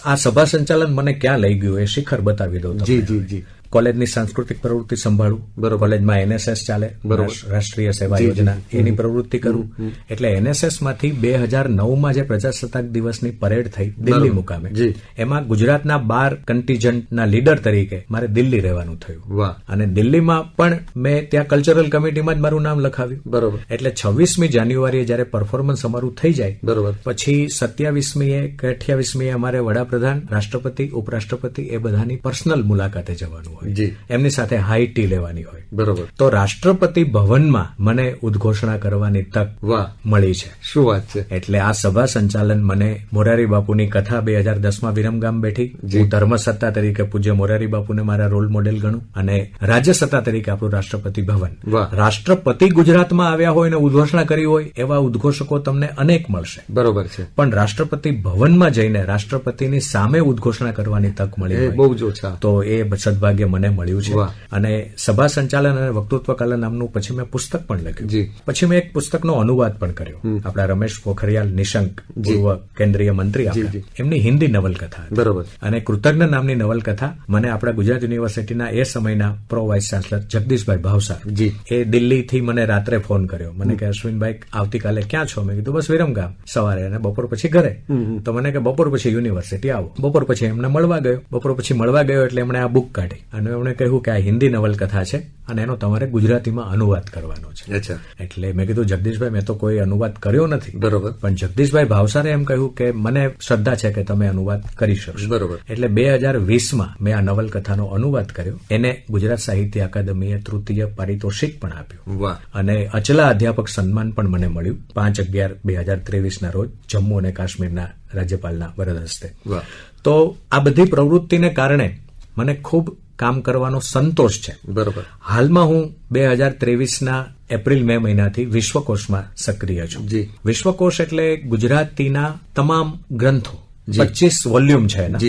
આ સભા સંચાલન મને ક્યાં લઈ ગયું એ શિખર બતાવી દઉં. જી. કોલેજની સાંસ્કૃતિક પ્રવૃત્તિ સંભાળું, બરોબર. કોલેજમાં એનએસએસ ચાલે, બરોબર. રાષ્ટ્રીય સેવા યોજના, એની પ્રવૃત્તિ કરું. એટલે એનએસએસ માંથી 2009માં જે પ્રજાસત્તાક દિવસની પરેડ થઈ દિલ્હી મુકામે, એમાં ગુજરાતના 12 કન્ટીજન્ટના લીડર તરીકે મારે દિલ્હી રહેવાનું થયું. અને દિલ્હીમાં પણ મેં ત્યાં કલ્ચરલ કમિટીમાં જ મારું નામ લખાવ્યું, બરોબર. એટલે 26મી જાન્યુઆરીએ જયારે પરફોર્મન્સ અમારું થઈ જાય, બરોબર, પછી 27મીએ કે 28મીએ અમારે વડાપ્રધાન, રાષ્ટ્રપતિ, ઉપરાષ્ટ્રપતિ એ બધાની પર્સનલ મુલાકાતે જવાનું હોય. હોય, એમની સાથે હાઈ ટી લેવાની હોય. બરોબર. તો રાષ્ટ્રપતિ ભવનમાં મને ઉદ્ઘોષણા કરવાની તક મળી છે. શું વાત છે. એટલે આ સભા સંચાલન મને મોરારી બાપુની કથા 2010માં વિરમગામ બેઠી. હું ધર્મસત્તા તરીકે પૂજ્ય મોરારી બાપુને મારા રોલ મોડેલ ગણું, અને રાજ્યસત્તા તરીકે આપણું રાષ્ટ્રપતિ ભવન. રાષ્ટ્રપતિ ગુજરાતમાં આવ્યા હોય અને ઉદ્ઘોષણા કરી હોય એવા ઉદ્ઘોષકો તમને અનેક મળશે. બરોબર છે. પણ રાષ્ટ્રપતિ ભવનમાં જઈને રાષ્ટ્રપતિની સામે ઉદ્ઘોષણા કરવાની તક મળી હોય બહુ જ ઓછા. તો એ સદભાગ્ય મને મળ્યું છે. અને સભા સંચાલન અને વક્તૃત્વ કલા નામનું પછી મેં પુસ્તક પણ લખ્યું. પછી મેં એક પુસ્તકનો અનુવાદ પણ કર્યો. આપણા રમેશ પોખરિયાલ નિશંક, પૂર્વ કેન્દ્રીય મંત્રી, એમની હિન્દી નવલકથા. બરોબર. અને કૃતજ્ઞ નામની નવલકથા મને આપણા ગુજરાત યુનિવર્સિટીના એ સમયના પ્રો વાઇસ ચાન્સલર જગદીશભાઈ ભાવસાર, એ દિલ્હીથી મને રાત્રે ફોન કર્યો. મને કે અશ્વિનભાઈ આવતીકાલે ક્યાં છો? મેં કીધું બસ વિરમગામ સવારે, અને બપોર પછી ઘરે. તો મને કે બપોર પછી યુનિવર્સિટી આવો. બપોર પછી એમને મળવા ગયો. બપોર પછી મળવા ગયો એટલે એમણે આ બુક કાઢી અને એમણે કહ્યું કે આ હિન્દી નવલકથા છે અને એનો તમારે ગુજરાતીમાં અનુવાદ કરવાનો છે. એટલે મેં કીધું જગદીશભાઈ મેં તો કોઈ અનુવાદ કર્યો નથી. બરોબર. પણ જગદીશભાઈ ભાવસારે એમ કહ્યું કે મને શ્રદ્ધા છે કે તમે અનુવાદ કરી શકશો. બરોબર. એટલે 2020માં મેં આ નવલકથાનો અનુવાદ કર્યો. એને ગુજરાત સાહિત્ય અકાદમીએ તૃતીય પારિતોષિક પણ આપ્યું. અને અચલા અધ્યાપક સન્માન પણ મને મળ્યું 5/11/2023 રોજ જમ્મુ અને કાશ્મીરના રાજ્યપાલના વરદ હસ્તે. તો આ બધી પ્રવૃત્તિને કારણે મને ખૂબ કામ કરવાનો સંતોષ છે. બરોબર. હાલમાં હું 2023ના એપ્રિલ મે મહિનાથી વિશ્વકોશમાં સક્રિય છું. વિશ્વકોશ એટલે ગુજરાતીના તમામ ગ્રંથો, 25 વોલ્યુમ છે એના.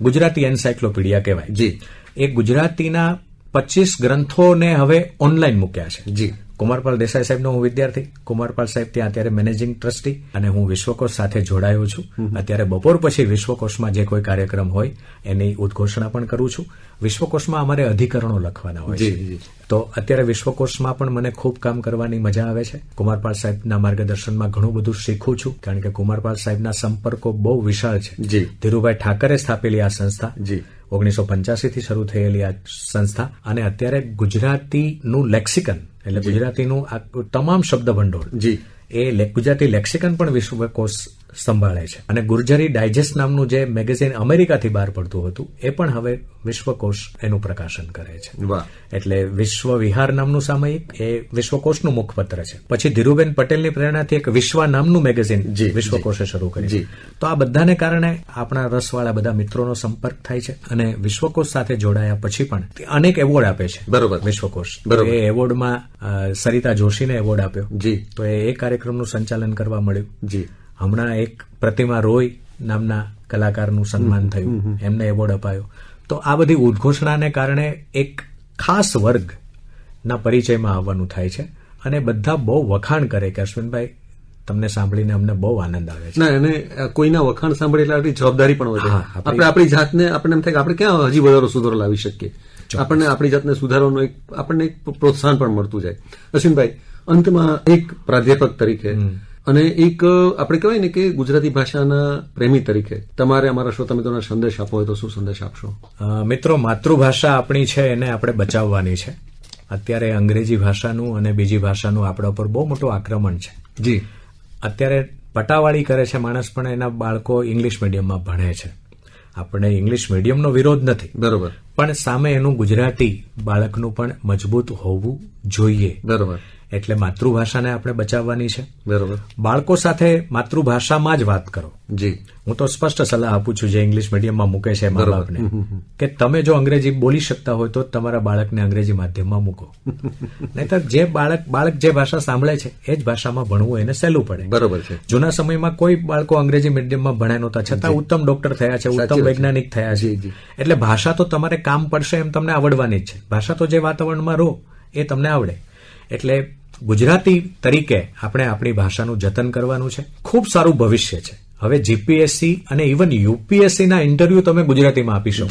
ગુજરાતી એન્સાઇક્લોપીડિયા કહેવાય. એ ગુજરાતીના 25 ગ્રંથોને હવે ઓનલાઈન મૂક્યા છે. કુમારપાલ દેસાઈ સાહેબનો હું વિદ્યાર્થી. કુમારપાલ સાહેબ ત્યાં અત્યારે મેનેજિંગ ટ્રસ્ટી, અને હું વિશ્વકોશ સાથે જોડાયો છું. અત્યારે બપોર પછી વિશ્વકોશમાં જે કોઈ કાર્યક્રમ હોય એની ઉદ્ઘોષણા પણ કરું છું. વિશ્વકોશમાં અમારે અધિકરણો લખવાના હોય છે. તો અત્યારે વિશ્વકોશમાં પણ મને ખૂબ કામ કરવાની મજા આવે છે. કુમારપાલ સાહેબના માર્ગદર્શનમાં ઘણું બધું શીખું છું, કારણ કે કુમારપાલ સાહેબના સંપર્કો બહુ વિશાળ છે. ધીરુભાઈ ઠાકરે સ્થાપેલી આ સંસ્થા 1985 થી શરૂ થયેલી આ સંસ્થા, અને અત્યારે ગુજરાતીનું લેક્સિકન એટલે ગુજરાતીનું તમામ શબ્દ ભંડોળ એ ગુજરાતી લેક્સિકન પણ વિશ્વકોશ સંભાળે છે. અને ગુર્જરી ડાયજેસ્ટ નામનું જે મેગેઝિન અમેરિકાથી બહાર પડતું હતું એ પણ હવે વિશ્વકોશ એનું પ્રકાશન કરે છે. એટલે વિશ્વ વિહાર નામનું સામયિક એ વિશ્વકોશનું મુખપત્ર છે. પછી ધીરુબેન પટેલની પ્રેરણાથી એક વિશ્વા નામનું મેગેઝિન વિશ્વકોશે શરૂ કર્યું. તો આ બધાને કારણે આપણા રસવાળા બધા મિત્રોનો સંપર્ક થાય છે, અને વિશ્વકોશ સાથે જોડાયા પછી પણ અનેક એવોર્ડ આપે છે. બરોબર. વિશ્વકોશ એ એવોર્ડમાં સરિતા જોશીને એવોર્ડ આપ્યો. તો એ કાર્યક્રમનું સંચાલન કરવા મળ્યું. હમણાં એક પ્રતિમા રોય નામના કલાકારનું સન્માન થયું, એમને એવોર્ડ અપાયો. તો આ બધી ઉદ્ઘોષણાને કારણે એક ખાસ વર્ગના પરિચયમાં આવવાનું થાય છે, અને બધા બહુ વખાણ કરે કે અશ્વિનભાઈ તમને સાંભળીને અમને બહુ આનંદ આવે છે. અને કોઈના વખાણ સાંભળે એટલે આપણી જવાબદારી પણ વધે. આપણે આપણી જાતને આપણને એમ થાય કે આપણે ક્યાં હજી વધારો સુધારો લાવી શકીએ. આપણને આપણી જાતને સુધારવાનું આપણને એક પ્રોત્સાહન પણ મળતું જાય. અશ્વિનભાઈ, અંતમાં એક પ્રાધ્યાપક તરીકે અને એક આપણે કહેવાય ને કે ગુજરાતી ભાષાના પ્રેમી તરીકે તમારે અમારા શ્રોતા મિત્રોને સંદેશ આપવો હોય તો શું સંદેશ આપશો? મિત્રો, માતૃભાષા આપણી છે એને આપણે બચાવવાની છે. અત્યારે અંગ્રેજી ભાષાનું અને બીજી ભાષાનું આપણા ઉપર બહુ મોટું આક્રમણ છે. અત્યારે પટાવાળી કરે છે માણસ, પણ એના બાળકો ઇંગ્લિશ મીડિયમમાં ભણે છે. આપણે ઇંગ્લિશ મીડિયમનો વિરોધ નથી, બરોબર, પણ સામે એનું ગુજરાતી બાળકનું પણ મજબૂત હોવું જોઈએ. બરોબર. એટલે માતૃભાષાને આપણે બચાવવાની છે. બરોબર. બાળકો સાથે માતૃભાષામાં જ વાત કરો. હું તો સ્પષ્ટ સલાહ આપું છું જે ઇંગ્લિશ મીડિયમમાં મૂકે છે મા બાપને, કે તમે જો અંગ્રેજી બોલી શકતા હોય તો તમારા બાળકને અંગ્રેજી માધ્યમમાં મૂકો. નહીતર જે બાળક જે ભાષા સાંભળે છે એ જ ભાષામાં ભણવું એને સહેલું પડે. બરોબર છે. જૂના સમયમાં કોઈ બાળકો અંગ્રેજી મીડિયમમાં ભણ્યા નહોતા, છતાં ઉત્તમ ડોક્ટર થયા છે, ઉત્તમ વૈજ્ઞાનિક થયા છે. એટલે ભાષા તો તમારે કામ પડશે એમ તમને આવડવાની જ છે. ભાષા તો જે વાતાવરણમાં રહો એ તમને આવડે. એટલે ગુજરાતી તરીકે આપણે આપણી ભાષાનું જતન કરવાનું છે. ખૂબ સારું ભવિષ્ય છે. હવે જીપીએસસી અને ઇવન યુપીએસસીના ઇન્ટરવ્યુ તમે ગુજરાતીમાં આપી શકો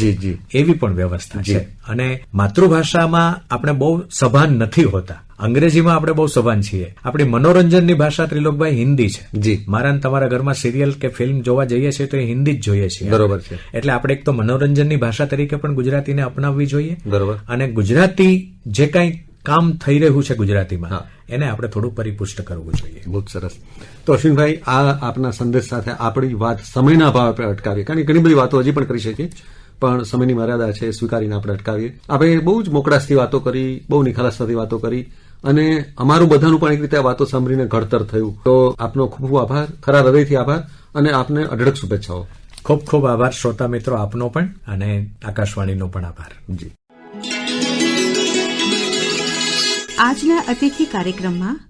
એવી પણ વ્યવસ્થા છે. અને માતૃભાષામાં આપણે બહુ સભાન નથી હોતા. અંગ્રેજીમાં આપણે બહુ સભાન છીએ. આપણી મનોરંજનની ભાષા ત્રિલોકભાઈ હિન્દી છે. મારા તમારા ઘરમાં સિરિયલ કે ફિલ્મ જોવા જઈએ છીએ તો એ હિન્દી જ જોઈએ છીએ. બરોબર છે. એટલે આપણે એક તો મનોરંજનની ભાષા તરીકે પણ ગુજરાતીને અપનાવવી જોઈએ. બરોબર. અને ગુજરાતી જે કંઈ કામ થઈ રહ્યું છે ગુજરાતીમાં એને આપણે થોડું પરિપુષ્ટ કરવું જોઈએ. બહુ સરસ. તો અશ્વિનભાઈ, આ આપના સંદેશ સાથે આપણી વાત સમયના અભાવે આપણે અટકાવીએ, કારણ કે ઘણી બધી વાતો હજી પણ કરી શકીએ, પણ સમયની મર્યાદા છે સ્વીકારીને આપણે અટકાવીએ. આપણે બહુ જ મોકળાશથી વાતો કરી, બહુ નિખાલસતાથી વાતો કરી અને અમારું બધાનું પણ એક રીતે આ વાતો સાંભળીને ઘડતર થયું. તો આપનો ખૂબ ખૂબ આભાર, ખરા હૃદયથી આભાર અને આપને અઢળક શુભેચ્છાઓ. ખૂબ ખૂબ આભાર શ્રોતા મિત્રો આપનો પણ અને આકાશવાણીનો પણ આભાર. જી. આજના અતિથિ કાર્યક્રમમાં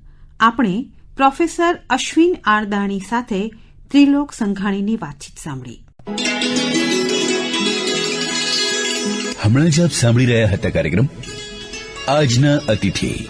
આપણે પ્રોફેસર અશ્વિન આણદાણી સાથે ત્રિલોક સંઘાણીની વાતચીત સાંભળી. હમણાં જ આપ સાંભળી રહ્યા હતા કાર્યક્રમ આજના અતિથિ.